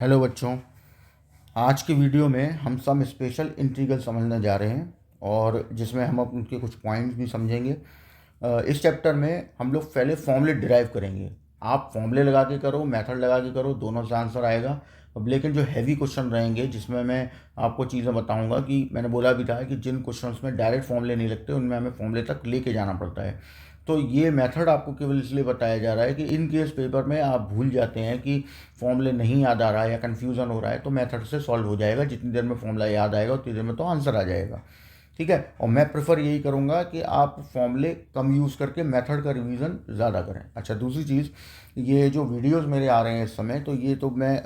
Hello बच्चों। आज की वीडियो में हम सम स्पेशल इंटीग्रल समझने जा रहे हैं और जिसमें हम उनके कुछ पॉइंट्स भी समझेंगे। इस चैप्टर में हम लोग पहले फॉर्मूले डिराइव करेंगे। आप फॉर्मूले लगा के करो, मेथड लगा के करो, दोनों से आंसर आएगा। अब लेकिन जो हैवी क्वेश्चन रहेंगे जिसमें मैं आपको चीज़ें बताऊंगा कि मैंने बोला भी था कि जिन क्वेश्चंस में डायरेक्ट फॉर्मूले नहीं लगते उनमें हमें फॉर्मूले तक लेके जाना पड़ता है। तो ये मेथड आपको केवल इसलिए बताया जा रहा है कि इन केस पेपर में आप भूल जाते हैं कि फॉर्मूले नहीं याद आ रहा है या कन्फ्यूज़न हो रहा है तो मेथड से सॉल्व हो जाएगा। जितनी देर में फॉर्मूला याद आएगा उतनी देर में तो आंसर आ जाएगा। ठीक है। और मैं प्रेफर यही करूँगा कि आप फॉर्मूले कम यूज़ करके मेथड का रिवीजन ज़्यादा करें। अच्छा, दूसरी चीज़, ये जो वीडियोस मेरे आ रहे हैं इस समय, तो ये तो मैं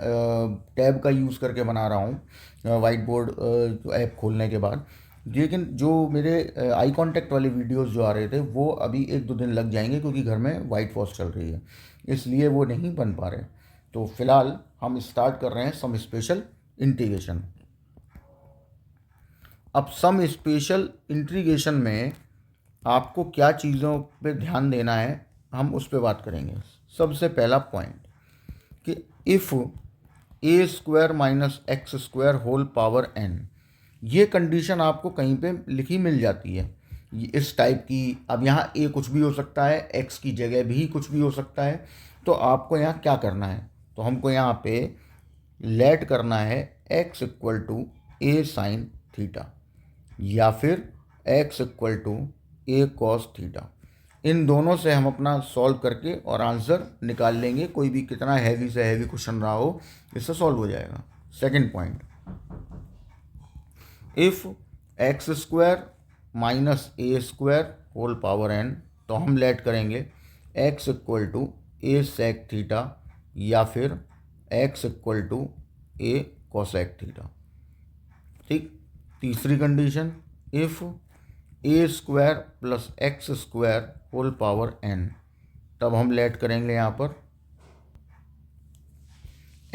टैब का यूज़ करके बना रहा हूँ वाइट बोर्ड ऐप खोलने के बाद। लेकिन जो मेरे आई कांटेक्ट वाले वीडियोस जो आ रहे थे वो अभी 1-2 दिन लग जाएंगे क्योंकि घर में वाइट वॉश चल रही है, इसलिए वो नहीं बन पा रहे। तो फिलहाल हम स्टार्ट कर रहे हैं सम स्पेशल इंटीग्रेशन। अब सम स्पेशल इंटीग्रेशन में आपको क्या चीज़ों पे ध्यान देना है हम उस पर बात करेंगे। सबसे पहला पॉइंट कि if a square minus x square whole power n, ये कंडीशन आपको कहीं पे लिखी मिल जाती है इस टाइप की। अब यहाँ ए कुछ भी हो सकता है, एक्स की जगह भी कुछ भी हो सकता है। तो आपको यहाँ क्या करना है, तो हमको यहाँ पे लेट करना है x equal to A sine theta या फिर x equal to A cos theta. इन दोनों से हम अपना सॉल्व करके और आंसर निकाल लेंगे। कोई भी कितना हैवी से हैवी क्वेश्चन रहा हो इससे सॉल्व हो जाएगा। Second point, if x square minus A square whole power n, तो हम लेट करेंगे x equal to A sec theta या फिर x equal to a cosec theta. ठीक। तीसरी condition, if a square plus x square whole power n, तब हम let करेंगे यहाँ पर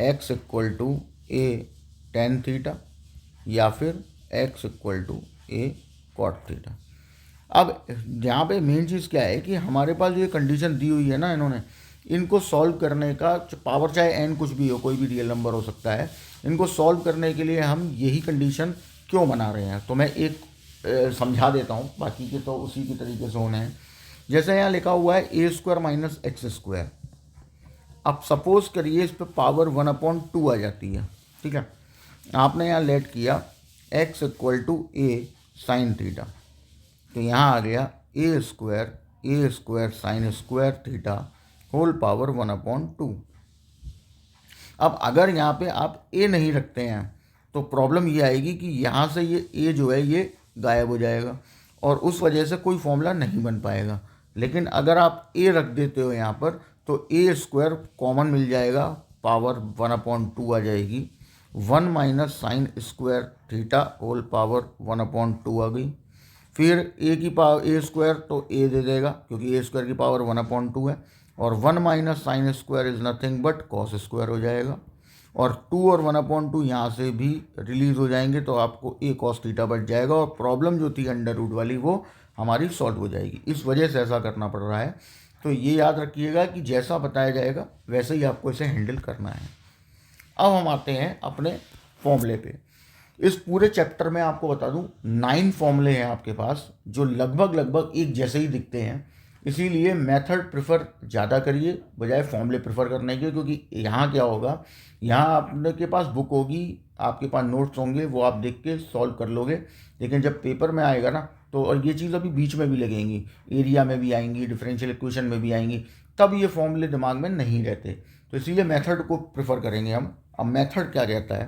x equal to a tan theta या फिर x equal to a cot theta. अब यहाँ पे मेन चीज़ क्या है कि हमारे पास जो ये कंडीशन दी हुई है ना, इन्होंने इनको सॉल्व करने का पावर चाहे एन कुछ भी हो, कोई भी रियल नंबर हो सकता है, इनको सॉल्व करने के लिए हम यही कंडीशन क्यों बना रहे हैं। तो मैं एक समझा देता हूँ, बाकी के तो उसी की तरीके से होने हैं। जैसे यहाँ लिखा हुआ है ए स्क्वायर माइनस एक्स स्क्वायर। अब सपोज करिए इस पर पावर 1/2 आ जाती है। ठीक है। आपने यहाँ लेट किया x equal to A sine theta, तो यहाँ आ गया A square sine square theta whole power 1/2। अब अगर यहाँ पे आप ए नहीं रखते हैं तो प्रॉब्लम ये आएगी कि यहाँ से ये ए जो है ये गायब हो जाएगा और उस वजह से कोई फॉर्मूला नहीं बन पाएगा। लेकिन अगर आप ए रख देते हो यहाँ पर तो ए स्क्वायर कॉमन मिल जाएगा, पावर 1/2 आ जाएगी। 1 minus sine square theta whole power 1/2 आ गई। फिर ए की पावर ए स्क्वायर तो ए दे देगा क्योंकि ए स्क्वायर की पावर 1/2 है, और 1 minus sine square is nothing but cos square हो जाएगा। और 2 और 1/2 यहाँ से भी रिलीज हो जाएंगे तो आपको ए कॉस थीटा बच जाएगा और प्रॉब्लम जो थी अंडर रूट वाली वो हमारी सॉल्व हो जाएगी। इस वजह से ऐसा करना पड़ रहा है। तो ये याद रखिएगा कि जैसा बताया जाएगा वैसे ही आपको इसे हैंडल करना है। अब हम आते हैं अपने फॉर्मूले पे। इस पूरे चैप्टर में आपको बता दूं 9 फॉर्मूले हैं आपके पास जो लगभग लगभग एक जैसे ही दिखते हैं, इसीलिए मेथड प्रेफर ज़्यादा करिए बजाय फॉर्मूले प्रेफर करने के। क्योंकि यहाँ क्या होगा, यहाँ आपके पास बुक होगी, आपके पास नोट्स होंगे, वो आप देख के सॉल्व कर लोगे। लेकिन जब पेपर में आएगा ना तो, और ये चीज़ अभी बीच में भी लगेंगी, एरिया में भी आएंगी, डिफरेंशियल इक्वेशन में भी आएंगी, तब ये फॉर्मूले दिमाग में नहीं रहते। तो इसीलिए मेथड को प्रेफर करेंगे हम। अब मेथड क्या रहता है,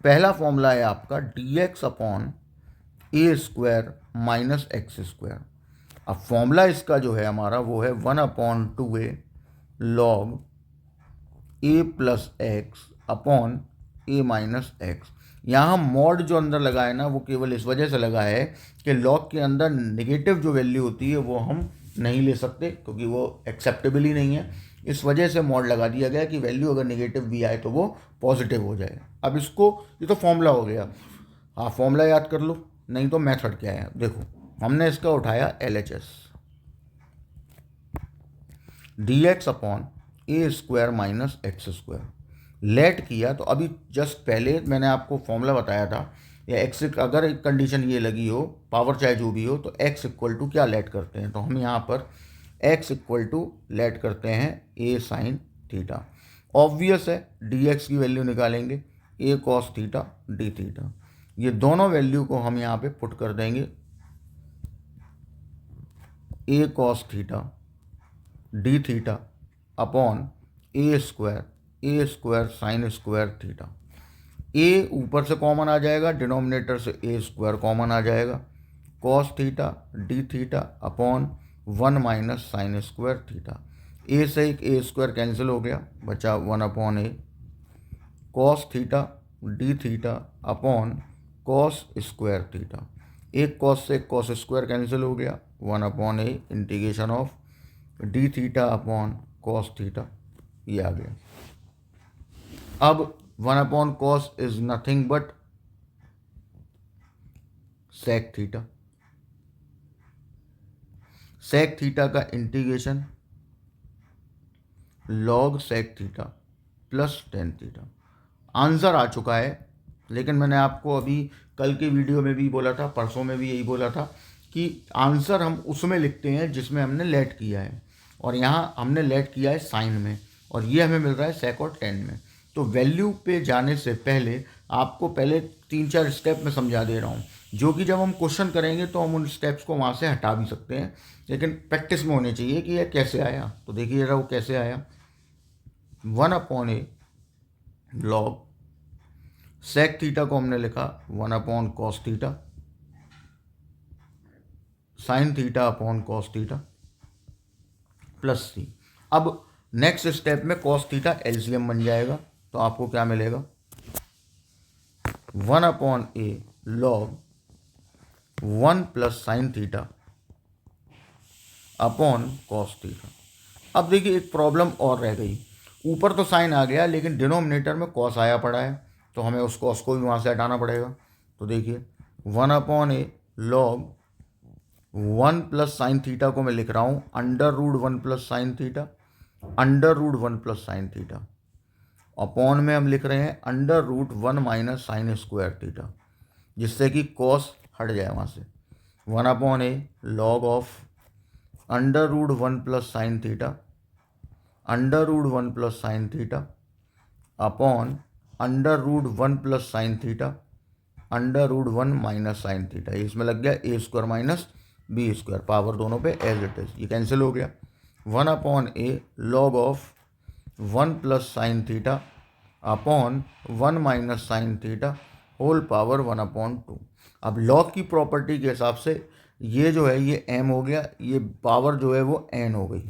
पहला फॉर्मूला है आपका D x upon A square minus x square. अब फॉर्मूला इसका जो है हमारा वो है 1/2a log A plus x upon a minus x. यहाँ मॉड जो अंदर लगा है ना वो केवल इस वजह से लगा है कि लॉग के अंदर नेगेटिव जो वैल्यू होती है वो हम नहीं ले सकते क्योंकि वो एक्सेप्टेबल ही नहीं है। इस वजह से मॉड लगा दिया गया कि वैल्यू अगर नेगेटिव भी आए तो वो पॉजिटिव हो जाए। अब इसको, ये तो फॉर्मूला हो गया, हाँ फॉर्मूला याद कर लो, नहीं तो मेथड क्या है। देखो हमने इसका उठाया LHS, d x upon A square minus x square. Let किया तो अभी जस्ट पहले मैंने आपको फॉर्मूला बताया था, या एक्स अगर एक कंडीशन ये लगी हो, पावर चाहे जो भी हो, तो एक्स इक्वल टू क्या लेट करते हैं, तो हम यहाँ पर एक्स इक्वल टू लेट करते हैं ए साइन थीटा। ऑब्वियस है, डी एक्स की वैल्यू निकालेंगे, ए कॉस थीटा डी थीटा। ये दोनों वैल्यू को हम यहाँ पे पुट कर देंगे, A cos theta d theta upon A square sine square theta. A ऊपर से कॉमन आ जाएगा, डिनोमिनेटर से ए स्क्वायर कॉमन आ जाएगा, cos theta d theta upon 1 minus sine square theta. ए से एक ए स्क्वायर कैंसिल हो गया, बचा 1 upon A, cos theta d theta upon cos square theta. एक कॉस से एक कॉस स्क्वायर कैंसिल हो गया, 1 upon A integration of d theta upon cos theta, ये आ गया। अब 1 upon cos is nothing but sec theta. Sec theta का integration log sec theta plus tan theta. Answer आ चुका है, लेकिन मैंने आपको अभी कल के वीडियो में भी बोला था, परसों में भी यही बोला था कि आंसर हम उसमें लिखते हैं जिसमें हमने लेट किया है, और यहाँ हमने लेट किया है साइन में, और ये हमें मिल रहा है सेक और टेन में। तो वैल्यू पे जाने से पहले आपको पहले 3-4 स्टेप में समझा दे रहा हूँ, जो कि जब हम क्वेश्चन करेंगे तो हम उन स्टेप्स को वहाँ से हटा भी सकते हैं, लेकिन प्रैक्टिस में होनी चाहिए कि यह कैसे आया। तो देखिए जरा वो कैसे आया। 1 अपॉन ए लॉग सेक थीटा को हमने लिखा 1 upon cos theta, sine theta upon cos theta plus C. अब नेक्स्ट स्टेप में कॉस थीटा एलसीएम बन जाएगा, तो आपको क्या मिलेगा, 1 अपॉन ए log 1 plus sine theta upon cos theta. अब देखिए एक प्रॉब्लम और रह गई, ऊपर तो साइन आ गया लेकिन डिनोमिनेटर में कॉस आया पड़ा है, तो हमें उस कॉस को भी वहाँ से हटाना पड़ेगा। तो देखिए 1 अपॉन ए लॉग 1 प्लस साइन थीटा को मैं लिख रहा हूँ under root 1 plus sine theta, under root 1 plus sine theta, upon में हम लिख रहे हैं under root 1 minus sine square theta, जिससे कि कॉस हट जाए वहाँ से। 1 upon A log of under root 1 plus sine theta, under root 1 plus sine theta upon under root 1 plus sine theta, under root 1 minus sine theta. इसमें लग गया A square minus B square, power दोनों पे as it is, ये cancel हो गया। 1 upon A log of 1 plus sine theta upon 1 minus sine theta whole power 1 upon 2। अब log की प्रॉपर्टी के हिसाब से ये जो है ये m हो गया, ये पावर जो है वो n हो गई,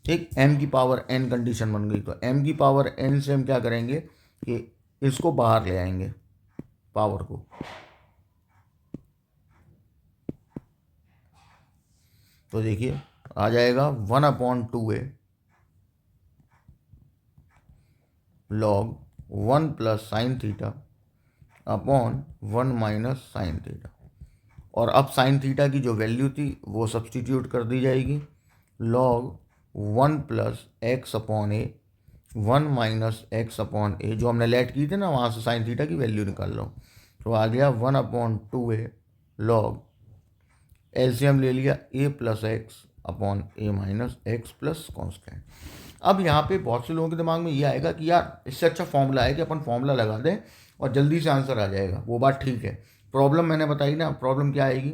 ठीक, m की पावर n कंडीशन बन गई। तो m की पावर n से हम क्या करेंगे कि इसको बाहर ले आएंगे पावर को, तो देखिए आ जाएगा 1 upon 2a log 1 plus sine theta upon 1 minus sine theta. और अब साइन थीटा की जो वैल्यू थी वो सब्सटीट्यूट कर दी जाएगी, लॉग 1 प्लस एक्स अपॉन ए 1 माइनस एक्स अपॉन ए, जो हमने लेट की थी ना वहाँ से साइन थीटा की वैल्यू निकाल लो, तो आ गया 1 अपॉन 2a लॉग एलसीएम ले लिया ए plus x upon a minus x plus constant. अब यहाँ पे बहुत से लोगों के दिमाग में ये आएगा कि यार इससे अच्छा फॉर्मूला है कि अपन फॉर्मूला लगा दें और जल्दी से आंसर आ जाएगा। वो बात ठीक है, प्रॉब्लम मैंने बताई ना, प्रॉब्लम क्या आएगी,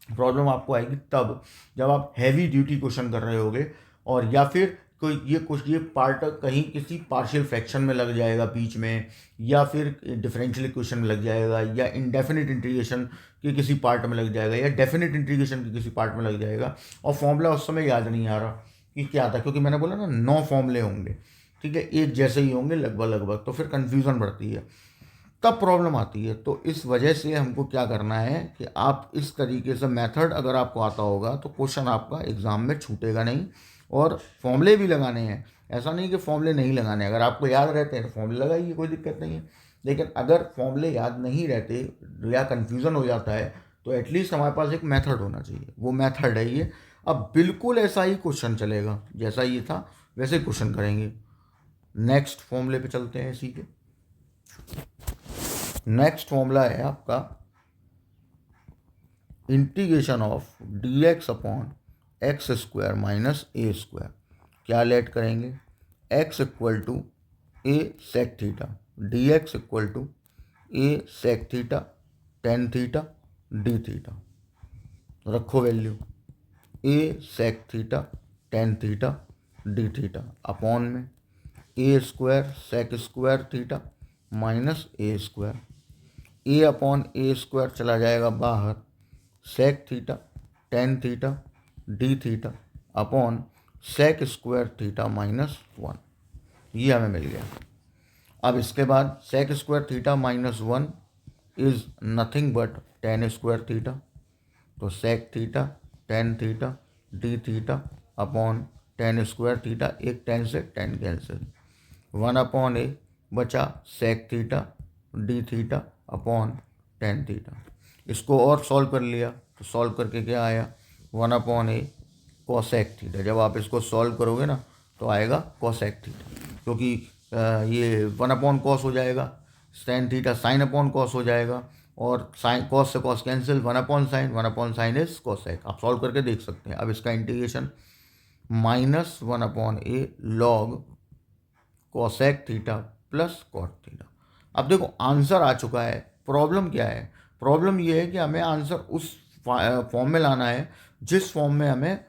प्रॉब्लम आपको आएगी तब जब आप हैवी ड्यूटी क्वेश्चन कर रहे होगे, और या फिर ये पार्ट कहीं किसी पार्शियल फ्रैक्शन में लग जाएगा बीच में, या फिर डिफरेंशियल इक्वेशन में लग जाएगा, या इनडेफिनिट इंटीग्रेशन के किसी पार्ट में लग जाएगा, या डेफिनेट इंटीग्रेशन के किसी पार्ट में लग जाएगा, और फॉर्मूला उस समय याद नहीं आ रहा कि क्या था, क्योंकि मैंने बोला ना 9 फॉर्मूले होंगे, ठीक है, एक जैसे ही होंगे लगभग, तो फिर कन्फ्यूज़न बढ़ती है, तब प्रॉब्लम आती है। तो इस वजह से हमको क्या करना है कि आप इस तरीके से मेथड अगर आपको आता होगा तो क्वेश्चन आपका एग्ज़ाम में छूटेगा नहीं, और फॉर्मूले भी लगाने हैं, ऐसा नहीं कि फॉर्मूले नहीं लगाने, अगर आपको याद रहते हैं तो फॉर्मूले लगाइए, कोई दिक्कत नहीं है। लेकिन अगर फॉर्मूले याद नहीं रहते या कन्फ्यूज़न हो जाता है तो एटलीस्ट हमारे पास एक मेथड होना चाहिए, वो मेथड है ये। अब बिल्कुल ऐसा ही क्वेश्चन चलेगा, जैसा ये था वैसे क्वेश्चन करेंगे। नेक्स्ट फॉर्मूले पे चलते हैं इसी के। नेक्स्ट फॉर्मूला है आपका integration of d x upon x square minus A square. क्या लेट करेंगे, x equal to A sec theta, d x equal to A sec theta tan theta d theta. रखो value A sec theta tan theta d theta upon में ए square sec square theta minus A square. A upon A square चला जाएगा बाहर, sec theta tan theta d theta upon sec square theta minus one. ये हमें मिल गया। अब इसके बाद sec square theta minus one is nothing but tan square theta. तो sec theta tan theta d theta upon tan square theta, एक tan से tan cancel, one upon A बचा sec theta d theta upon tan theta. इसको और solve कर लिया तो solve करके क्या आया, वन अपॉन ए कॉसेक थीटा। जब आप इसको सॉल्व करोगे ना तो आएगा कॉसेक थीटा, क्योंकि ये वन अपॉन कॉस हो जाएगा, tan theta sine upon cos हो जाएगा, और साइन कॉस से cos cancel, one upon sine is cosec. आप सॉल्व करके देख सकते हैं। अब इसका इंटीग्रेशन माइनस वन अपॉन ए log cosec theta plus cot theta. अब देखो आंसर आ चुका है। प्रॉब्लम क्या है, प्रॉब्लम ये है कि हमें आंसर उस फॉर्म में लाना है जिस फॉर्म में हमें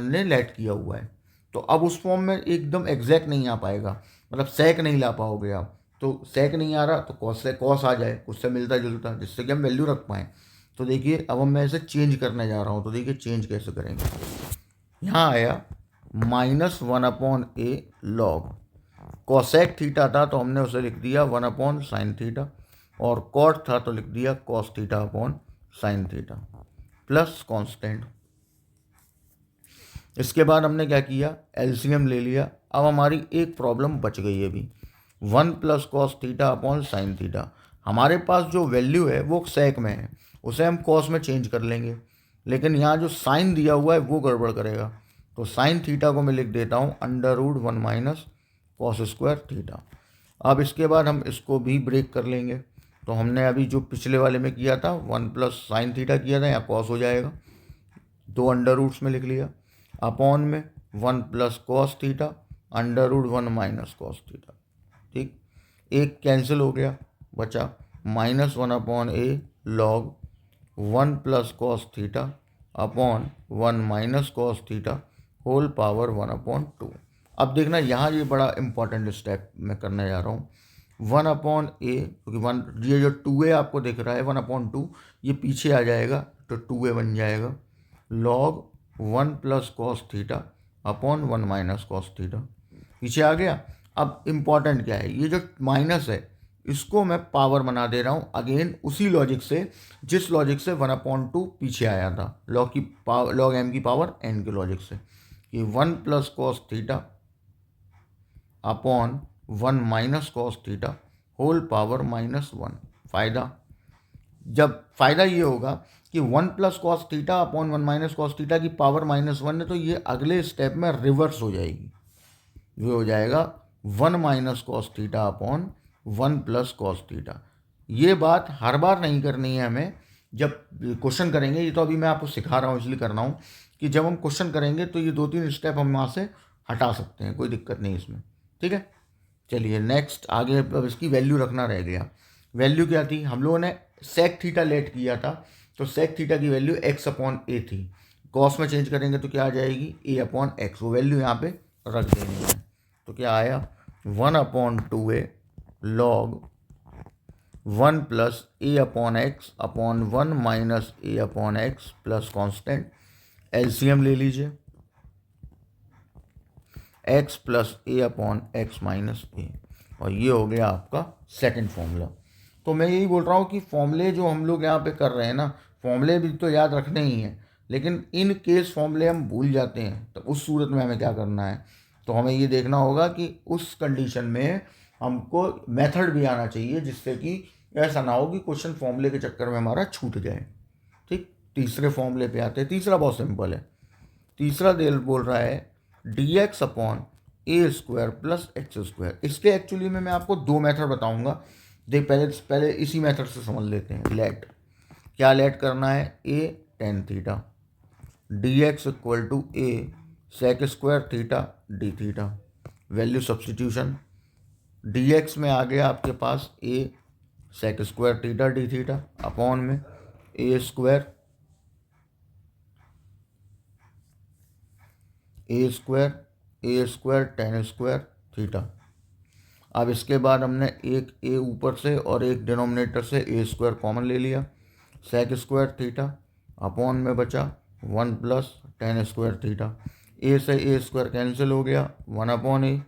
ने लेट किया हुआ है। तो अब उस फॉर्म में एकदम एग्जैक्ट नहीं आ पाएगा, मतलब सेक नहीं ला पाओगे आप। तो सेक नहीं आ रहा तो कॉस से कॉस आ जाए, उससे मिलता जुलता, जिससे कि हम वैल्यू रख पाएँ। तो देखिए अब मैं इसे चेंज करने जा रहा हूँ। तो देखिए चेंज कैसे करेंगे। यहाँ आया माइनस वन अपॉन ए लॉग कॉसेक थीटा था तो हमने उसे लिख दिया वन अपॉन साइन थीटा, और कॉट था तो लिख दिया cos theta upon sine theta plus constant. इसके बाद हमने क्या किया, एलसीएम ले लिया। अब हमारी एक प्रॉब्लम बच गई है अभी, one plus cos theta upon sine theta. हमारे पास जो वैल्यू है वो सेक में है, उसे हम कॉस में चेंज कर लेंगे, लेकिन यहाँ जो साइन दिया हुआ है वो गड़बड़ करेगा। तो साइन थीटा को मैं लिख देता हूँ under root one minus cos square theta. अब इसके बाद हम इसको भी ब्रेक कर लेंगे। तो हमने अभी जो पिछले वाले में किया था वन प्लस साइन थीटा किया था, यहाँ कॉस हो जाएगा, दो अंडर रूट्स में लिख लिया, अपॉन में one plus cos theta under root one minus cos theta. ठीक, एक कैंसिल हो गया, बचा माइनस वन अपॉन ए log one plus cos theta upon one minus cos theta whole power one upon two. अब देखना यहाँ ये बड़ा इंपॉर्टेंट स्टेप मैं करने जा रहा हूँ। वन अपॉन ए, क्योंकि वन ये जो टू ए आपको दिख रहा है वन अपॉन टू, ये पीछे आ जाएगा तो टू ए बन जाएगा, log one plus cos theta upon one minus cos theta, पीछे आ गया। अब इम्पॉर्टेंट क्या है, ये जो माइनस है इसको मैं पावर बना दे रहा हूँ, अगेन उसी लॉजिक से जिस लॉजिक से वन अपॉन टू पीछे आया था, लॉग की पावर, लॉग एम की पावर एन के लॉजिक से, कि one plus cos theta upon one minus cos theta whole power minus one. फ़ायदा, जब फ़ायदा ये होगा कि one plus cos theta upon one minus cos theta की पावर माइनस वन है, तो ये अगले स्टेप में रिवर्स हो जाएगी, ये हो जाएगा one minus cos theta upon one plus cos theta. ये बात हर बार नहीं करनी है हमें, जब क्वेश्चन करेंगे, ये तो अभी मैं आपको सिखा रहा हूँ इसलिए कर रहा हूँ कि जब हम क्वेश्चन करेंगे तो ये दो तीन स्टेप हम वहाँ से हटा सकते हैं, कोई दिक्कत नहीं इसमें। ठीक है, चलिए नेक्स्ट आगे। अब इसकी वैल्यू रखना रह गया। वैल्यू क्या थी, हम लोगों ने सेक थीटा लेट किया था, तो सेक थीटा की वैल्यू एक्स अपॉन ए थी। कॉस में चेंज करेंगे तो क्या आ जाएगी, ए अपॉन एक्स, वो वैल्यू यहाँ पे रख देनी है। तो क्या आया, one upon two a log one plus a upon x upon one minus a upon x plus constant. LCM ले लीजिए, x plus a upon x minus a, और ये हो गया आपका सेकंड फॉर्मूला। तो मैं यही बोल रहा हूँ कि फॉर्मूले जो हम लोग यहाँ पे कर रहे हैं ना, फॉर्मूले भी तो याद रखने ही हैं, लेकिन इन केस फॉर्मूले हम भूल जाते हैं, तो उस सूरत में हमें क्या करना है, तो हमें ये देखना होगा कि उस कंडीशन में हमको मेथड भी आना चाहिए, जिससे कि ऐसा ना हो कि क्वेश्चन फॉर्मूले के चक्कर में हमारा छूट जाए। ठीक, तीसरे फॉर्मूले पे आते हैं। तीसरा बहुत सिंपल है। तीसरा देल बोल रहा है D x upon A square plus x square. इसके एक्चुअली में मैं आपको दो मेथड बताऊंगा। देख पहले इसी मेथड से समझ लेते हैं। लेट, क्या लेट करना है, a tan theta d x equal to A sec square theta d theta. Value substitution, d x में आ गया आपके पास a sec square theta d theta upon में ए स्क्वायर टेन स्क्वायर थीटा। अब इसके बाद हमने एक ए ऊपर से और एक डिनोमिनेटर से ए स्क्वायर कॉमन ले लिया, सेक स्क्वायर थीटा अपॉन में बचा one plus tan square theta. ए से ए स्क्वायर कैंसिल हो गया, one upon a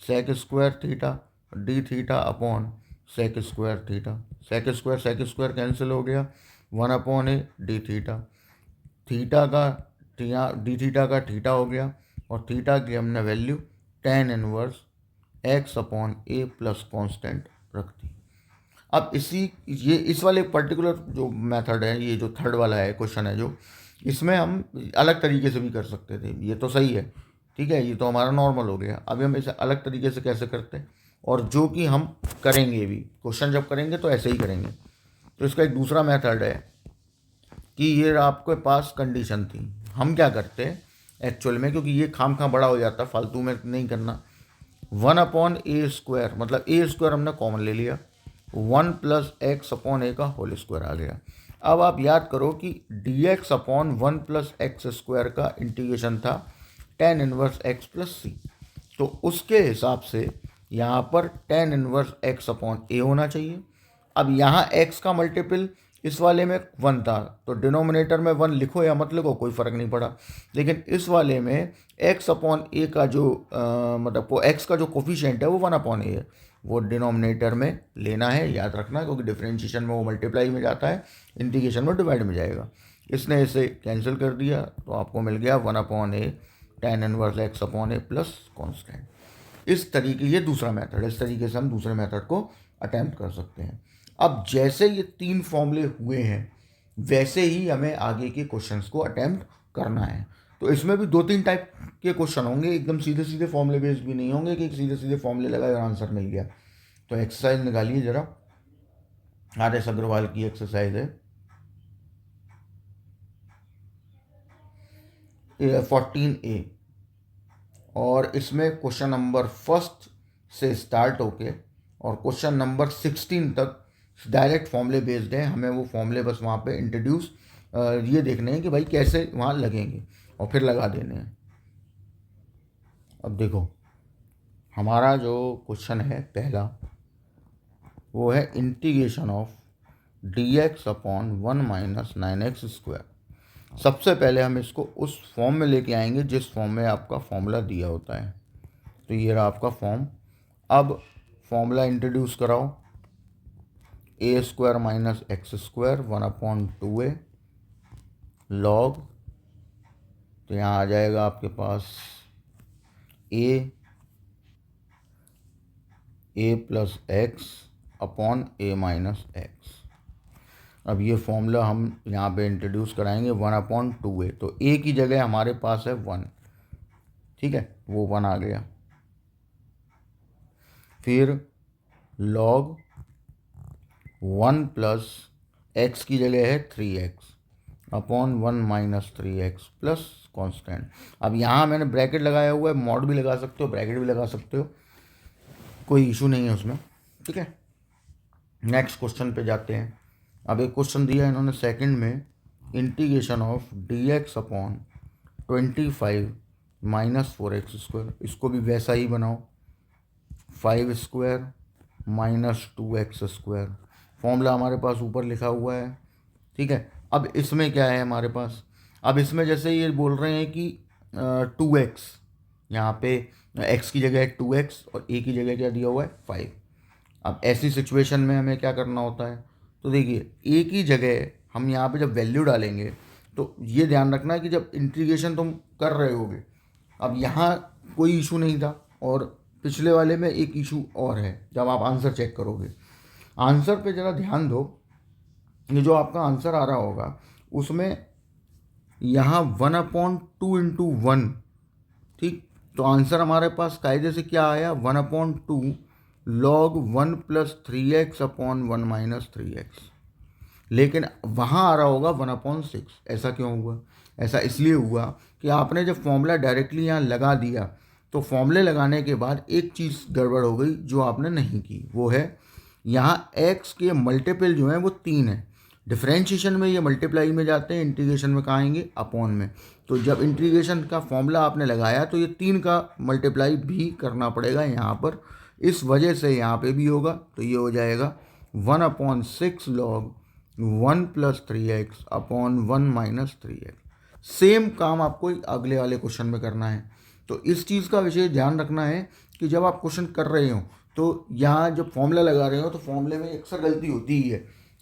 sec square theta d theta upon sec square theta. Sec square cancel हो गया, one upon a d theta. Theta का d theta का theta हो गया और थीटा की हमने value tan inverse x upon a plus constant रख दी। अब इस वाले पर्टिकुलर जो मेथड है, ये जो थर्ड वाला है क्वेश्चन है, जो इसमें हम अलग तरीके से भी कर सकते थे। ये तो सही है, ठीक है, ये तो हमारा नॉर्मल हो गया। अभी हम इसे अलग तरीके से कैसे करते हैं, और जो कि हम करेंगे भी, क्वेश्चन जब करेंगे तो ऐसे ही करेंगे। तो इसका एक दूसरा मेथड है कि ये आपके पास कंडीशन थी, हम क्या करते हैं एक्चुअल में, क्योंकि ये खाम बड़ा हो जाता है, फालतू में नहीं करना। वन अपॉन ए स्क्वायर, मतलब ए स्क्वायर हमने कॉमन ले लिया, वन प्लस एक्स अपॉन ए का होल स्क्वायर आ गया। अब आप याद करो कि D x upon one plus x square का इंटीग्रेशन था टेन इनवर्स एक्स प्लस सी। तो उसके हिसाब से यहाँ पर टेन इनवर्स एक्स अपॉन ए होना चाहिए। अब यहाँ एक्स का मल्टीपल इस वाले में वन था, तो डिनोमिनेटर में वन लिखो या मत लिखो कोई फ़र्क नहीं पड़ा। लेकिन इस वाले में एक्स अपॉन ए का जो मतलब एक्स का जो कोफिशिएंट है वो वन अपॉन ए है, वो डिनोमिनेटर में लेना है, याद रखना, क्योंकि डिफरेंशिएशन में वो मल्टीप्लाई में जाता है, इंटीग्रेशन में डिवाइड में जाएगा। इसने इसे कैंसिल कर दिया तो आपको मिल गया one upon A ten inverse x upon a plus constant. इस तरीके, ये दूसरा मेथड है, इस तरीके से हम दूसरे मेथड को अटैम्प्ट कर सकते हैं। अब जैसे ये तीन फॉर्मूले हुए हैं वैसे ही हमें आगे के क्वेश्चंस को अटैम्प्ट करना है। तो इसमें भी दो तीन टाइप के क्वेश्चन होंगे, एकदम सीधे सीधे फॉर्मूले बेस्ड भी नहीं होंगे कि सीधे सीधे फॉर्मूले लगाए और आंसर मिल गया। तो एक्सरसाइज निकालिए जरा, आर.एस. अग्रवाल की एक्सरसाइज है 14A, और इसमें क्वेश्चन नंबर फर्स्ट से स्टार्ट होके और क्वेश्चन नंबर 16 तक डायरेक्ट फॉर्मूले बेस्ड है। हमें वो फॉर्मूले बस वहाँ पे इंट्रोड्यूस ये देखने हैं कि भाई कैसे वहाँ लगेंगे और फिर लगा देने हैं। अब देखो हमारा जो क्वेश्चन है पहला, वो है integration of d x upon one minus nine x square. सबसे पहले हम इसको उस फॉर्म में लेके आएंगे जिस फॉर्म में आपका फॉर्मूला दिया होता है। तो ये रहा आपका फॉर्म। अब फॉर्मूला इंट्रोड्यूस कराओ, a square minus x square one upon two a log, तो यहाँ आ जाएगा आपके पास a plus x upon a minus x. अब ये फॉर्मूला हम यहाँ पे इंट्रोड्यूस कराएंगे वन अपॉन टू ए, तो ए की जगह हमारे पास है वन, ठीक है, वो वन आ गया। फिर लॉग वन प्लस एक्स की जगह है three x upon one minus three x plus constant. अब यहाँ मैंने ब्रैकेट लगाया हुआ है, मॉड भी लगा सकते हो, ब्रैकेट भी लगा सकते हो, कोई इशू नहीं है उसमें, ठीक है। नेक्स्ट क्वेश्चन पे जाते हैं। अब एक क्वेश्चन दिया है इन्होंने सेकंड में, integration of d x upon 25 minus 4x square. इसको भी वैसा ही बनाओ, 5 square minus 2x square. Formula हमारे पास ऊपर लिखा हुआ है, ठीक है। अब इसमें क्या है हमारे पास, अब इसमें जैसे ये बोल रहे हैं कि 2x, यहाँ पे x की जगह है 2x और a की जगह क्या दिया हुआ है 5। अब ऐसी सिचुएशन में हमें क्या करना होता है, तो देखिए a की जगह हम यहाँ पे जब वैल्यू डालेंगे तो ये ध्यान रखना है कि जब इंटीग्रेशन तुम कर रहे होगे, अब यहाँ कोई इशू नहीं था और पिछले वाले में एक इशू और है, जब आप आंसर चेक करोगे, आंसर पे ज़रा ध्यान दो, ये जो आपका आंसर आ रहा होगा उसमें यहाँ one upon two into one, ठीक, तो आंसर हमारे पास कायदे से क्या आया, 1/2 log 1 + 3x अपॉन 1 - 3x। लेकिन वहाँ आ रहा होगा 1/6। ऐसा क्यों हुआ? ऐसा इसलिए हुआ कि आपने जब फॉर्मूला डायरेक्टली यहाँ लगा दिया तो फॉर्मूले लगाने के बाद एक चीज़ गड़बड़ हो गई जो आपने नहीं की, वो है यहाँ x के मल्टीपल जो हैं वो 3 है। डिफरेंशिएशन में ये मल्टीप्लाई में जाते हैं, इंटीग्रेशन में कहाँ आएंगे, अपॉन में। तो जब इंटीग्रेशन का फॉर्मूला आपने लगाया तो ये 3 का मल्टीप्लाई भी करना पड़ेगा यहाँ पर, इस वजह से यहाँ पे भी होगा। तो ये हो जाएगा 1/6 log 1 + 3x upon 1 - 3x। Same काम आपको अगले वाले क्वेश्चन में करना है। तो इस चीज़ का विशेष ध्यान रखना है कि जब आप क्वेश्चन कर रहे हो तो यहाँ जब फॉर्मूला लगा रहे हो तो फॉर्मूले में अक्सर गलती होती ही है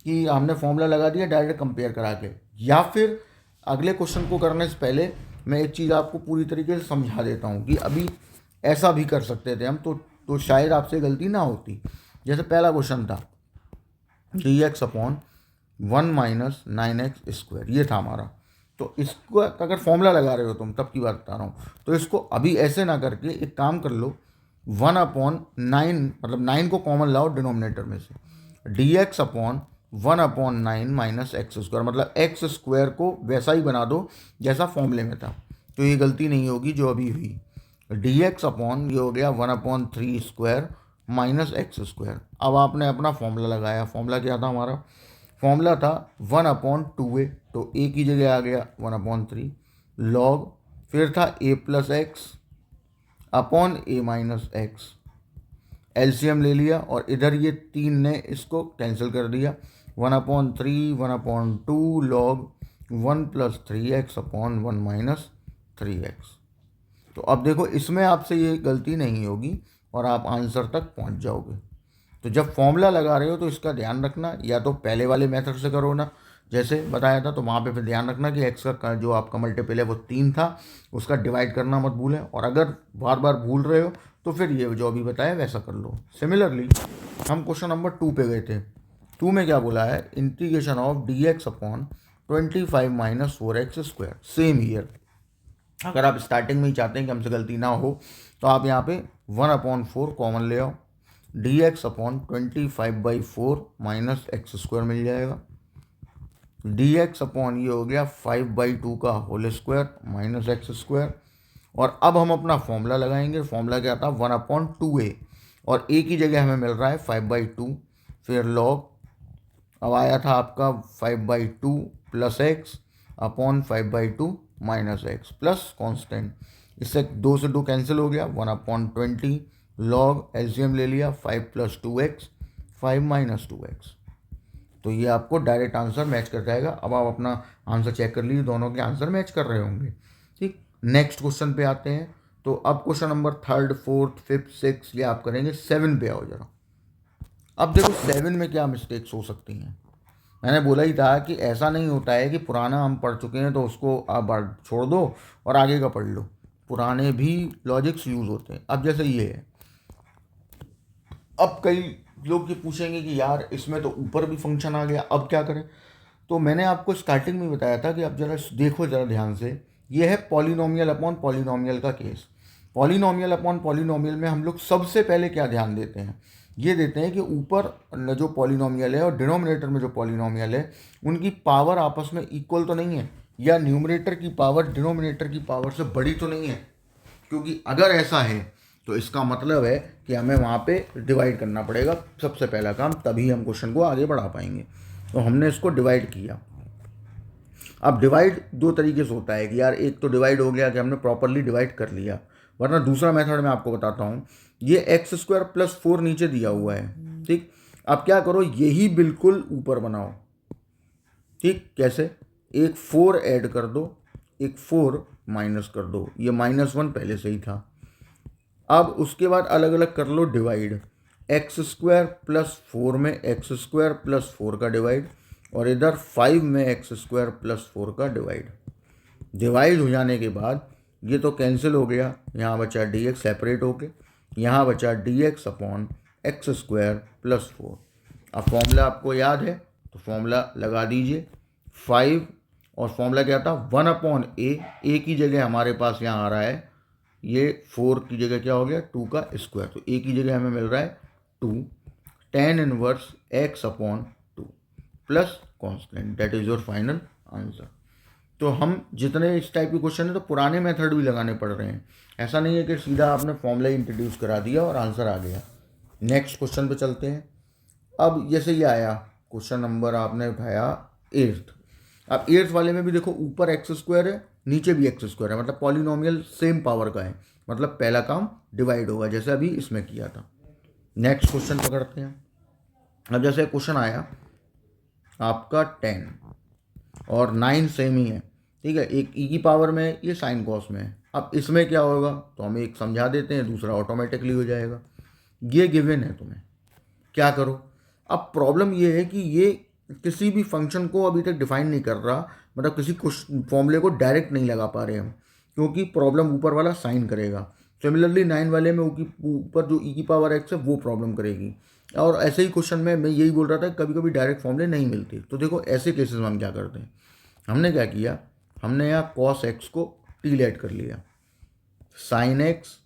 कि हमने फॉर्मूला लगा दिया डायरेक्ट कंपेयर करा के, या फिर अगले क्वेश्चन को करने से पहले मैं एक चीज़ आपको पूरी तरीके से समझा देता हूँ कि अभी ऐसा भी कर सकते थे हम, तो शायद आपसे गलती ना होती। जैसे पहला क्वेश्चन था dx अपॉन 1 - 9x², ये था हमारा। तो इसको अगर फॉर्मूला लगा रहे हो तुम, तब की बात बता रहा हूँ, तो इसको अभी ऐसे ना करके एक काम कर लो, 1/9 मतलब 9 को कॉमन लाओ डिनोमिनेटर में से, dx अपॉन 1/9 - x², मतलब x² को वैसा ही बना दो जैसा फॉर्मूले में था, तो ये गलती नहीं होगी जो अभी हुई। dx अपॉन ये हो गया 1/3² - x²। अब आपने अपना फॉर्मूला लगाया, फॉर्मूला क्या था हमारा, फॉर्मूला था 1/2a, तो a की जगह आ गया 1/3 log, फिर था a + x upon a - x, LCM ले लिया और इधर ये 3 ने इसको कैंसिल कर दिया, 1/3 1/2 log 1 + 3x अपॉन 1 - 3x। तो अब देखो इसमें आपसे ये गलती नहीं होगी और आप आंसर तक पहुंच जाओगे। तो जब फॉर्मूला लगा रहे हो तो इसका ध्यान रखना, या तो पहले वाले मेथड से करो ना जैसे बताया था, तो वहाँ पे फिर ध्यान रखना कि x का जो आपका मल्टीपल है वो 3 था, उसका डिवाइड करना मत भूलें। और अगर बार बार भूल रहे हो तो फिर ये जो अभी बताया वैसा कर लो। सिमिलरली हम क्वेश्चन नंबर 2 पे गए थे। 2 में क्या बोला है, integration of dx upon 25 - 4x²। Same year, अगर आप स्टार्टिंग में ही चाहते हैं कि हमसे गलती ना हो तो आप यहाँ पे 1/4 कॉमन ले आओ, dx अपॉन 25/4 - x² मिल जाएगा, dx अपॉन ये हो गया 5/2 का होल स्क्वायर माइनस x²। और अब हम अपना फॉर्मूला लगाएंगे, फॉर्मूला क्या था 1/2a, और a की जगह हमें मिल रहा है 5/2, फिर log, अब आया था आपका 5/2 + x upon 5/2 minus x plus constant, इससे 2 से 2 कैंसिल हो गया, 1/20 log, एलसीएम ले लिया 5 + 2x 5 - 2x। तो ये आपको डायरेक्ट आंसर मैच कर जाएगा। अब आप अपना आंसर चेक कर लीजिए, दोनों के आंसर मैच कर रहे होंगे। ठीक, नेक्स्ट क्वेश्चन पे आते हैं। तो अब क्वेश्चन नंबर 3, 4, 5, 6 ये आप करेंगे। 7 पे आओ जरा। अब देखो 7 में क्या मिस्टेक्स हो सकती हैं। मैंने बोला ही था कि ऐसा नहीं होता है कि पुराना हम पढ़ चुके हैं तो उसको आप छोड़ दो और आगे का पढ़ लो, पुराने भी लॉजिक्स यूज़ होते हैं। अब जैसे ये है, अब कई लोग ये पूछेंगे कि यार इसमें तो ऊपर भी फंक्शन आ गया, अब क्या करें। तो मैंने आपको स्टार्टिंग में बताया था कि अब जरा देखो जरा ध्यान से, ये है पॉलिनोमियल अपॉन पॉलिनोमियल का केस। पॉलिनोमियल अपॉन पॉलिनोमियल में हम लोग सबसे पहले क्या ध्यान देते हैं, ये देते हैं कि ऊपर जो पॉलिनोमियल है और डिनोमिनेटर में जो पॉलिनोमियल है उनकी पावर आपस में इक्वल तो नहीं है, या न्यूमरेटर की पावर डिनोमिनेटर की पावर से बड़ी तो नहीं है। क्योंकि अगर ऐसा है तो इसका मतलब है कि हमें वहाँ पे डिवाइड करना पड़ेगा, सबसे पहला काम, तभी हम क्वेश्चन को आगे बढ़ा पाएंगे। तो हमने इसको डिवाइड किया। अब डिवाइड दो तरीके से होता है कि यार एक तो डिवाइड हो गया कि हमने प्रॉपरली डिवाइड कर लिया, वरना दूसरा मेथड मैं आपको बताता हूँ। ये x² + 4 नीचे दिया हुआ है, ठीक। अब क्या करो, यही बिल्कुल ऊपर बनाओ, ठीक। कैसे, एक 4 ऐड कर दो, एक 4 माइनस कर दो, ये -1 पहले से ही था। अब उसके बाद अलग अलग कर लो डिवाइड, x² + 4 में x² + 4 का डिवाइड, और इधर 5 में x² + 4 का डिवाइड। डिवाइड हो जाने के बाद ये तो कैंसिल हो गया, यहाँ बचा dx सेपरेट होके, यहाँ बचा dx अपॉन x² + 4। अब फॉर्मूला आपको याद है तो फॉर्मूला लगा दीजिए, 5, और फॉर्मूला क्या था 1/a, a की जगह हमारे पास यहाँ आ रहा है ये 4 की जगह क्या हो गया 2 का स्क्वायर, तो ए की जगह हमें मिल रहा है 2 tan inverse x upon 2 plus constant, that is your final answer. तो हम जितने इस टाइप के क्वेश्चन है तो पुराने मेथड भी लगाने पड़ रहे हैं, ऐसा नहीं है कि सीधा आपने फॉर्मूला इंट्रोड्यूस करा दिया और आंसर आ गया। नेक्स्ट क्वेश्चन पे चलते हैं। अब जैसे ये आया क्वेश्चन नंबर आपने उठाया 8th। अब 8th वाले में भी देखो ऊपर एक्स स्क्वायर है नीचे भी एक्स स्क्वायर है, मतलब पॉलिनोमियल सेम पावर का है, मतलब पहला काम डिवाइड होगा जैसे अभी इसमें किया था। नेक्स्ट क्वेश्चन पकड़ते हैं। अब जैसे क्वेश्चन आया आपका 10 और 9 सेम ही है, ठीक है, एक ई की पावर में है, ये साइन कॉस में है। अब इसमें क्या होगा तो हम एक समझा देते हैं, दूसरा ऑटोमेटिकली हो जाएगा। ये गिवन है, तुम्हें क्या करो। अब प्रॉब्लम ये है कि ये किसी भी फंक्शन को अभी तक डिफाइन नहीं कर रहा, मतलब किसी फॉर्मूले को डायरेक्ट नहीं लगा पा रहे हम, क्योंकि प्रॉब्लम ऊपर वाला साइन करेगा। सिमिलरली 9 वाले में ऊपर जो ई की पावर एक्स है वो प्रॉब्लम करेगी। और ऐसे ही क्वेश्चन में मैं यही बोल रहा था कभी कभी डायरेक्ट फॉर्मूले नहीं मिलते। तो देखो ऐसे केसेस में हम क्या करते हैं, हमने क्या किया, हमने यहाँ कॉस एक्स को टी लेट कर लिया, sine x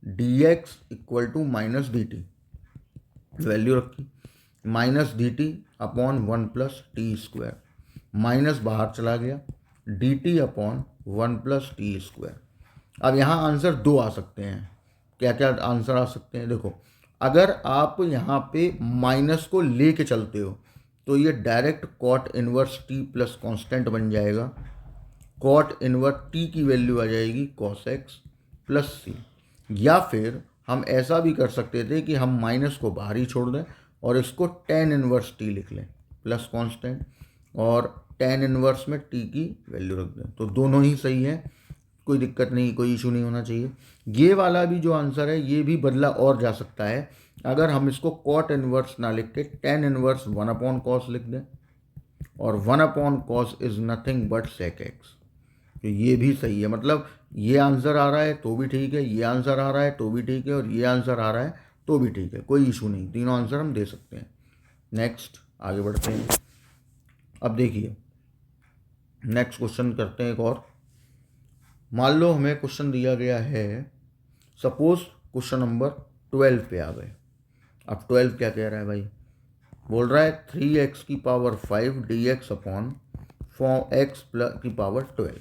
d x equal to minus d t value रखी, minus d t upon 1 plus t square, minus बाहर चला गया, d t upon 1 plus t square. अब यहाँ आंसर 2 आ सकते हैं। क्या क्या आंसर आ सकते हैं देखो, अगर आप यहाँ पे माइनस को लेके चलते हो तो ये direct cot inverse t plus constant बन जाएगा, कॉट इनवर्स टी की वैल्यू आ जाएगी कॉस एक्स प्लस सी। या फिर हम ऐसा भी कर सकते थे कि हम माइनस को बाहर ही छोड़ दें और इसको tan इनवर्स टी लिख लें प्लस कांस्टेंट, और tan इनवर्स में t की वैल्यू रख दें। तो दोनों ही सही है, कोई दिक्कत नहीं, कोई इशू नहीं होना चाहिए। ये वाला भी जो आंसर है ये भी बदला और जा सकता है, अगर हम इसको कॉट इनवर्स ना लिख के tan इनवर्स 1 अपॉन कॉस लिख दें, और 1 upon cos is nothing but sec x. तो ये भी सही है, मतलब ये आंसर आ रहा है तो भी ठीक है, ये आंसर आ रहा है तो भी ठीक है, और ये आंसर आ रहा है तो भी ठीक है, कोई इशू नहीं, तीनों आंसर हम दे सकते हैं। नेक्स्ट आगे बढ़ते हैं। अब देखिए नेक्स्ट क्वेश्चन करते हैं एक और। मान लो हमें क्वेश्चन दिया गया है, सपोज क्वेश्चन नंबर 12 पे आ गए। अब 12 क्या कह रहा है भाई, बोल रहा है 3x की power 5 dx upon x plus की पावर 12।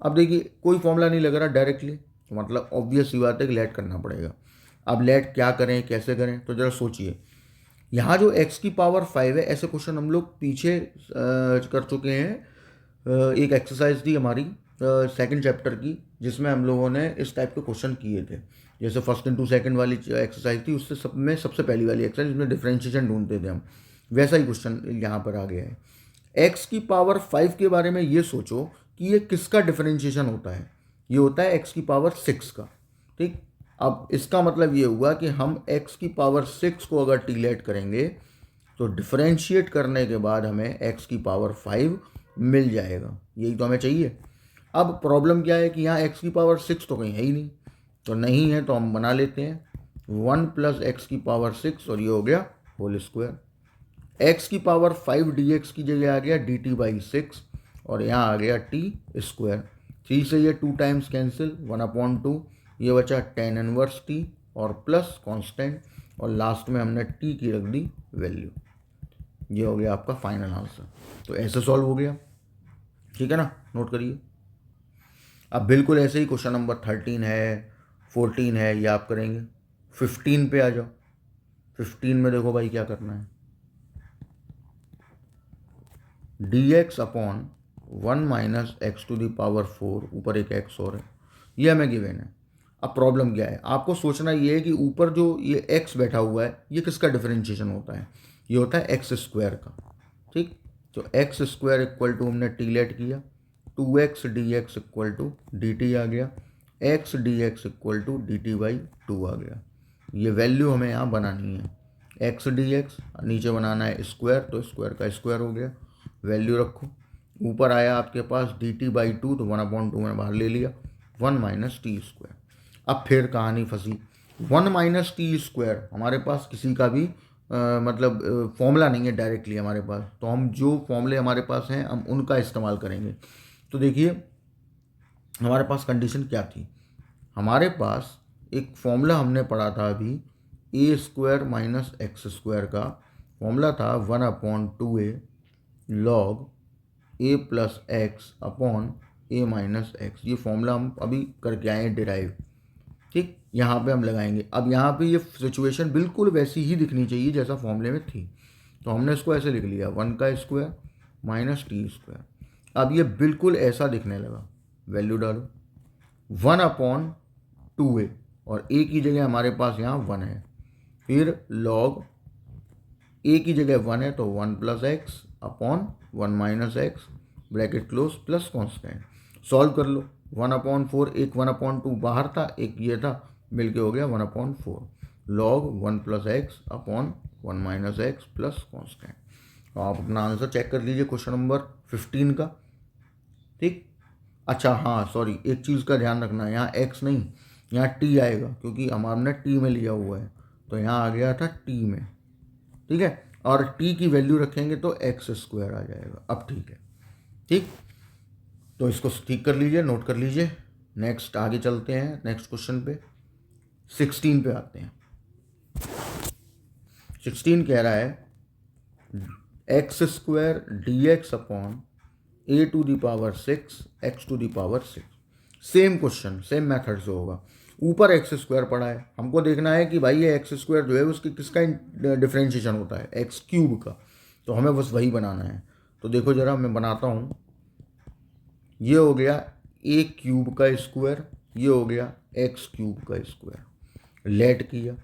अब देखिए कोई फॉर्मूला नहीं लग रहा डायरेक्टली, तो मतलब ऑब्वियस ही बात है कि लेट करना पड़ेगा। अब लेट क्या करें कैसे करें, तो ज़रा सोचिए। यहाँ जो x की पावर 5 है, ऐसे क्वेश्चन हम लोग पीछे कर चुके हैं। एक एक्सरसाइज थी हमारी सेकंड चैप्टर की, जिसमें हम लोगों ने इस टाइप के क्वेश्चन किए थे। जैसे फर्स्ट इंटू सेकंड वाली एक्सरसाइज थी, उससे सब में सबसे पहली वाली एक्सरसाइज जिसमें डिफरेंशिएशन ढूंढते थे हम, वैसा ही क्वेश्चन यहाँ पर आ गया है। x की पावर 5 के बारे में ये सोचो कि ये किसका डिफरेंशिएशन होता है, ये होता है x की पावर 6 का, ठीक। अब इसका मतलब ये हुआ कि हम x की पावर 6 को अगर टीलेट करेंगे तो डिफरेंशिएट करने के बाद हमें x की पावर 5 मिल जाएगा, यही तो हमें चाहिए। अब प्रॉब्लम क्या है कि यहाँ x की पावर 6 तो कहीं है ही नहीं, तो नहीं है तो हम बना लेते हैं 1 प्लस एक्स की पावर 6, और ये हो गया होल स्क्वायर। x की पावर 5 dx की जगह आ गया dt बाई 6, और यहाँ आ गया t स्क्वायर। 3 से ये 2 टाइम्स कैंसिल, 1/2, ये बचा tan इनवर्स t और प्लस कांस्टेंट, और लास्ट में हमने t की रख दी वैल्यू। ये हो गया आपका फाइनल आंसर। तो ऐसे सॉल्व हो गया, ठीक है ना, नोट करिए। अब बिल्कुल ऐसे ही क्वेश्चन नंबर 13 है, 14 है, ये आप करेंगे। 15 पे आ जाओ। 15 में देखो भाई क्या करना है, dx upon 1 minus x to the power 4, ऊपर एक x और है, ये हमें गिवन है। अब प्रॉब्लम क्या है, आपको सोचना ये है कि ऊपर जो ये x बैठा हुआ है ये किसका डिफरेंशिएशन होता है, ये होता है एक्स स्क्वायर का, ठीक। तो एक्स स्क्वायर इक्वल टू हमने टी लेट किया, 2x dx equal to dt आ गया, x dx equal to dt by 2 आ गया। ये वैल्यू हमें यहाँ बनानी है, x dx नीचे बनाना है स्क्वायर, तो स्क्वायर का स्क्वायर हो गया, वैल्यू रखो। ऊपर आया आपके पास dt बाई 2, तो 1/2 में बाहर ले लिया, 1 माइनस टी स्क्वायर। अब फिर कहानी फंसी, 1 माइनस टी स्क्वायर हमारे पास किसी का भी मतलब फॉर्मूला नहीं है डायरेक्टली हमारे पास, तो हम जो फॉर्मूले हमारे पास हैं हम उनका इस्तेमाल करेंगे। तो देखिए हमारे पास कंडीशन क्या थी, हमारे पास एक फॉर्मूला हमने पढ़ा था अभी, ए स्क्वायर माइनस एक्स स्क्वायर का फॉर्मूला था 1/2a log A plus x upon a minus x. ये फॉर्मूला हम अभी करके आए हैं डिराइव। ठीक, यहाँ पे हम लगाएंगे। अब यहाँ पे ये सिचुएशन बिल्कुल वैसी ही दिखनी चाहिए जैसा फॉर्मूले में थी, तो हमने इसको ऐसे लिख लिया 1 का स्क्वायर माइनस टी स्क्वायर। अब ये बिल्कुल ऐसा दिखने लगा। वैल्यू डालो 1/2a और a की जगह हमारे पास यहाँ 1 है, फिर log a की जगह 1 है तो 1 plus x upon 1 minus x bracket close plus constant. Solve कर लो 1/4, एक 1/2 बाहर था, एक ये था, मिलके हो गया 1/4 log 1 plus x upon 1 minus x plus constant. तो आप अपना आंसर चेक कर लीजिए क्वेश्चन नंबर 15 का। ठीक, अच्छा हाँ सॉरी, एक चीज़ का ध्यान रखना है, यहाँ x नहीं, यहाँ t आएगा क्योंकि हमने t में लिया हुआ है, तो यहाँ आ गया था t में। ठीक है, और t की वैल्यू रखेंगे तो x स्क्वायर आ जाएगा। अब ठीक है, ठीक, तो इसको ठीक कर लीजिए, नोट कर लीजिए। नेक्स्ट आगे चलते हैं, नेक्स्ट क्वेश्चन पे 16 पे आते हैं। 16 कह रहा है x square d x upon a to the power 6 x to the power 6। Same question same method से होगा। ऊपर एक्स स्क्वायर पड़ा है, हमको देखना है कि भाई ये एक्स स्क्वायर जो है उसकी किसका डिफ्रेंशिएशन होता है, एक्स क्यूब का, तो हमें बस वही बनाना है। तो देखो जरा मैं बनाता हूँ। ये हो गया ए क्यूब का स्क्वायर, ये हो गया एक्स क्यूब का स्क्वायर, लेट किया।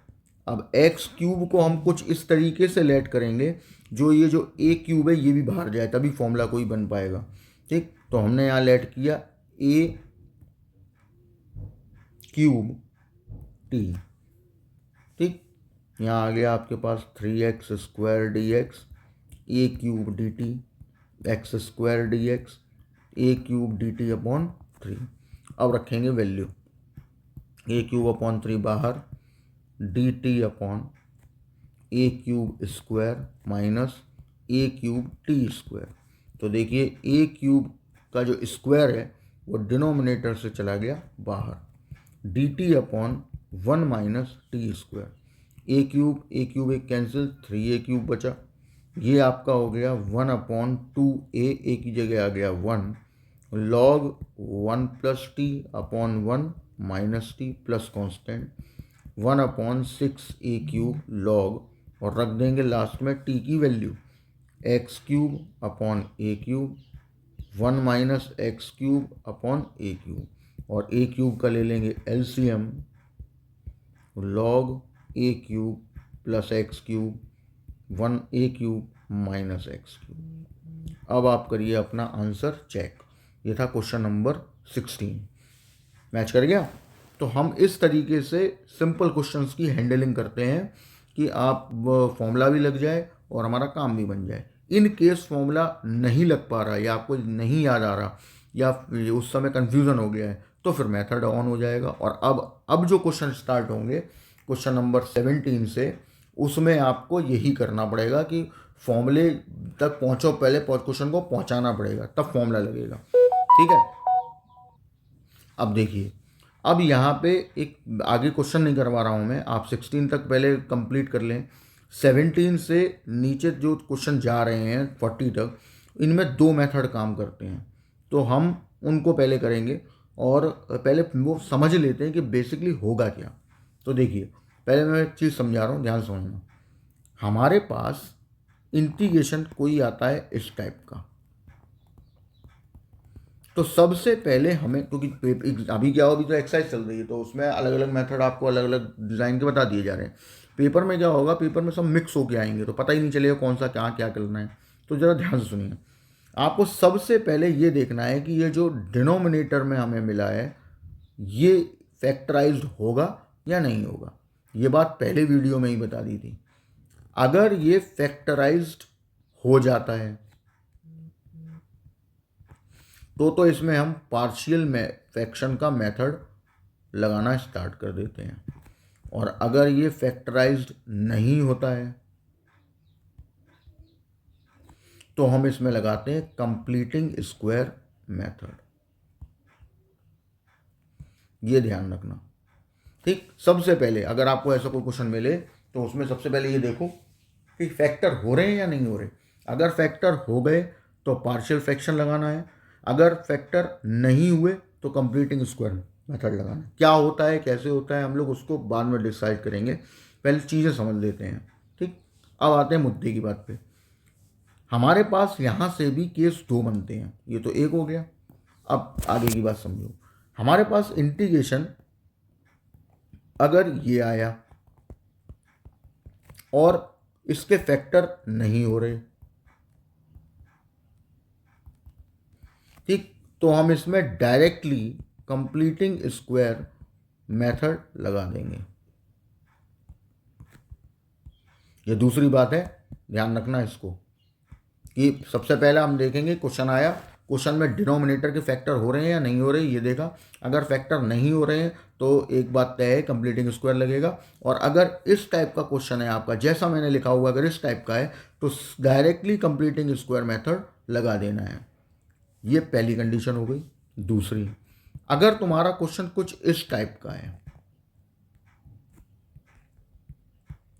अब एक्स क्यूब को हम कुछ इस तरीके से लेट करेंगे जो ये जो ए क्यूब है ये भी बाहर जाए, तभी फॉर्मूला कोई बन पाएगा। ठीक, तो हमने यहाँ लेट किया ए क्यूब टी। ठीक, यहाँ आ गया आपके पास 3x square d x a cube d t x square d x a cube d t upon 3। अब रखेंगे वैल्यू ए क्यूब अपॉन 3 बाहर, d t upon a cube square minus a cube t square. तो देखिए ए cube का जो square है वो denominator से चला गया बाहर, d t upon 1 minus t square. A cube एक कैंसिल, 3a क्यूब बचा। ये आपका हो गया 1/2a, ए की जगह आ गया 1 log 1 plus t upon 1 minus t plus constant 1/6a cube log, और रख देंगे लास्ट में टी की value x cube upon a cube 1 minus x cube upon a cube, और ए क्यूब का ले लेंगे LCM log a cube plus x cube 1a cube minus x cube. अब आप करिए अपना आंसर चेक। ये था क्वेश्चन नंबर 16। मैच कर गया? तो हम इस तरीके से सिंपल क्वेश्चंस की हैंडलिंग करते हैं कि आप फॉर्मूला भी लग जाए और हमारा काम भी बन जाए। इन केस फॉर्मूला नहीं लग पा रहा या आपको नहीं याद आ रहा या उस समय कन्फ्यूज़न हो गया है तो फिर मेथड ऑन हो जाएगा। और अब जो क्वेश्चन स्टार्ट होंगे क्वेश्चन नंबर 17 से, उसमें आपको यही करना पड़ेगा कि फॉर्मूले तक पहुँचो, पहले क्वेश्चन को पहुँचाना पड़ेगा तब फॉर्मूला लगेगा। ठीक है, अब देखिए, अब यहाँ पे एक आगे क्वेश्चन नहीं करवा रहा हूँ मैं, आप 16 तक पहले कंप्लीट कर लें। 17 से नीचे जो क्वेश्चन जा रहे हैं 40 तक, इनमें दो मेथड काम करते हैं, तो हम उनको पहले करेंगे और पहले वो समझ लेते हैं कि बेसिकली होगा क्या। तो देखिए, पहले मैं एक चीज़ समझा रहा हूँ, ध्यान से समझना। हमारे पास इंटीग्रेशन कोई आता है इस टाइप का, तो सबसे पहले हमें, क्योंकि अभी क्या हो, अभी तो एक्सरसाइज चल रही है तो उसमें अलग अलग मेथड आपको अलग अलग डिज़ाइन के बता दिए जा रहे हैं। पेपर में क्या होगा, पेपर में सब मिक्स होके आएंगे तो पता ही नहीं चलेगा कौन सा क्या क्या करना है। तो ज़रा ध्यान से सुनिए, आपको सबसे पहले ये देखना है कि ये जो डिनोमिनेटर में हमें मिला है ये फैक्टराइज्ड होगा या नहीं होगा। ये बात पहले वीडियो में ही बता दी थी। अगर ये फैक्टराइज्ड हो जाता है तो इसमें हम पार्शियल में फ्रैक्शन का मेथड लगाना स्टार्ट कर देते हैं, और अगर ये फैक्टराइज्ड नहीं होता है तो हम इसमें लगाते हैं कंप्लीटिंग स्क्वायर मेथड। ये ध्यान रखना। ठीक, सबसे पहले अगर आपको ऐसा कोई क्वेश्चन मिले तो उसमें सबसे पहले ये देखो कि फैक्टर हो रहे हैं या नहीं हो रहे। अगर फैक्टर हो गए तो पार्शियल फ्रैक्शन लगाना है, अगर फैक्टर नहीं हुए तो कंप्लीटिंग स्क्वायर मेथड लगाना है। क्या होता है, कैसे होता है, हम लोग उसको बाद में डिसाइड करेंगे, पहले चीज़ें समझ लेते हैं। ठीक, अब आते हैं मुद्दे की बात पे। हमारे पास यहाँ से भी केस 2 बनते हैं, ये तो एक हो गया। अब आगे की बात समझो। हमारे पास इंटीग्रेशन अगर ये आया और इसके फैक्टर नहीं हो रहे, ठीक, तो हम इसमें डायरेक्टली कंप्लीटिंग स्क्वायर मेथड लगा देंगे। ये दूसरी बात है, ध्यान रखना इसको, कि सबसे पहले हम देखेंगे क्वेश्चन आया, क्वेश्चन में डिनोमिनेटर के फैक्टर हो रहे हैं या नहीं हो रहे, ये देखा। अगर फैक्टर नहीं हो रहे हैं तो एक बात तय है, कंप्लीटिंग स्क्वायर लगेगा। और अगर इस टाइप का क्वेश्चन है आपका, जैसा मैंने लिखा हुआ, अगर इस टाइप का है तो डायरेक्टली कंप्लीटिंग स्क्वायर मेथड लगा देना है। ये पहली कंडीशन हो गई। दूसरी, अगर तुम्हारा क्वेश्चन कुछ इस टाइप का है,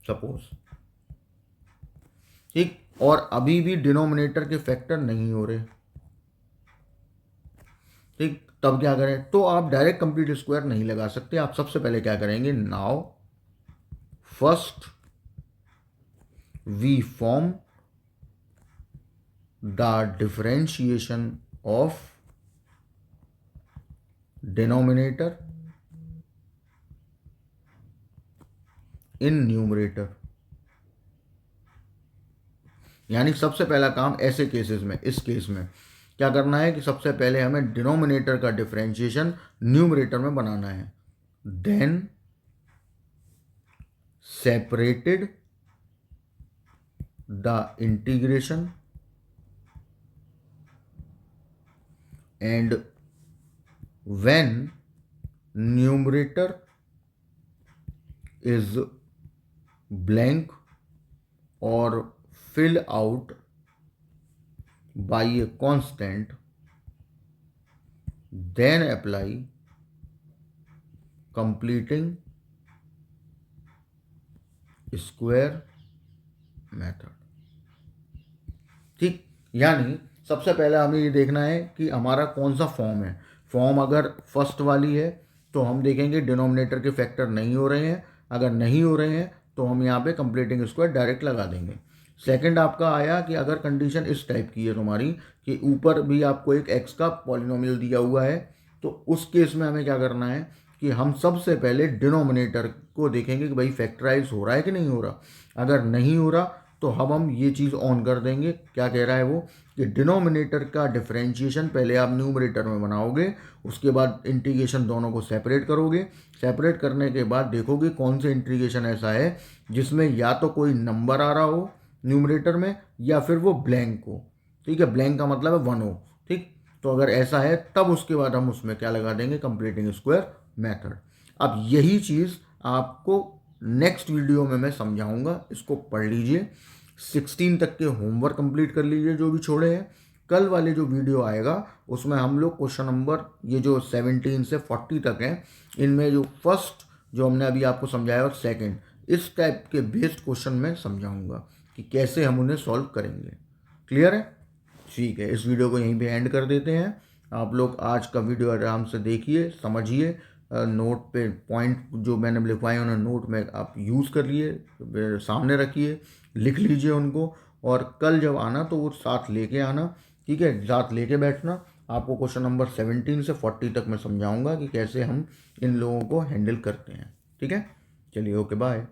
सपोज, ठीक, और अभी भी डिनोमिनेटर के फैक्टर नहीं हो रहे, ठीक, तब क्या करें, तो आप डायरेक्ट कंप्लीट स्क्वायर नहीं लगा सकते। आप सबसे पहले क्या करेंगे, now first we form the differentiation of denominator in numerator. यानी सबसे पहला काम ऐसे केसेस में, इस केस में क्या करना है कि सबसे पहले हमें डिनोमिनेटर का डिफरेंशिएशन न्यूमरेटर में बनाना है, then separated the integration and when numerator is blank or fill out by a constant, then apply completing square method। ठीक, यानी सबसे पहले हमें ये देखना है कि हमारा कौन सा फॉर्म है। फॉर्म अगर फर्स्ट वाली है तो हम देखेंगे डिनोमिनेटर के फैक्टर नहीं हो रहे हैं, अगर नहीं हो रहे हैं तो हम यहाँ पे कंप्लीटिंग स्क्वायर डायरेक्ट लगा देंगे। सेकंड आपका आया कि अगर कंडीशन इस टाइप की है तुम्हारी कि ऊपर भी आपको एक एक्स का पॉलिनोमियल दिया हुआ है, तो उस केस में हमें क्या करना है कि हम सबसे पहले डिनोमिनेटर को देखेंगे कि भाई फैक्टराइज हो रहा है कि नहीं हो रहा। अगर नहीं हो रहा तो अब हम ये चीज़ ऑन कर देंगे। क्या कह रहा है वो, कि डिनोमिनेटर का डिफरेंशिएशन पहले आप न्यूमरेटर में बनाओगे, उसके बाद इंटीग्रेशन दोनों को सेपरेट करोगे। सेपरेट करने के बाद देखोगे कौन से इंटीग्रेशन ऐसा है जिसमें या तो कोई नंबर आ रहा हो न्यूमरेटर में या फिर वो ब्लैंक हो। ठीक है, ब्लैंक का मतलब है 1 हो। ठीक, तो अगर ऐसा है तब उसके बाद हम उसमें क्या लगा देंगे, कंप्लीटिंग स्क्वायर मेथड। अब यही चीज़ आपको नेक्स्ट वीडियो में मैं समझाऊंगा, इसको पढ़ लीजिए। 16 तक के होमवर्क कंप्लीट कर लीजिए जो भी छोड़े हैं। कल वाले जो वीडियो आएगा उसमें हम लोग क्वेश्चन नंबर ये जो 17 से 40 तक हैं, इनमें जो फर्स्ट जो हमने अभी आपको समझाया और सेकंड, इस टाइप के बेस्ड क्वेश्चन में समझाऊंगा कि कैसे हम उन्हें सॉल्व करेंगे। क्लियर है? ठीक है, इस वीडियो को यहीं पे एंड कर देते हैं। आप लोग आज का वीडियो आराम से देखिए, समझिए, नोट पे पॉइंट जो मैंने लिखवाए उन्हें नोट में आप यूज़ कर लिए, सामने रखिए, लिख लीजिए उनको, और कल जब आना तो वो साथ लेके आना। ठीक है, साथ लेके बैठना। आपको क्वेश्चन नंबर 17 से 40 तक मैं समझाऊंगा कि कैसे हम इन लोगों को हैंडल करते हैं। ठीक है, चलिए, ओके, बाय।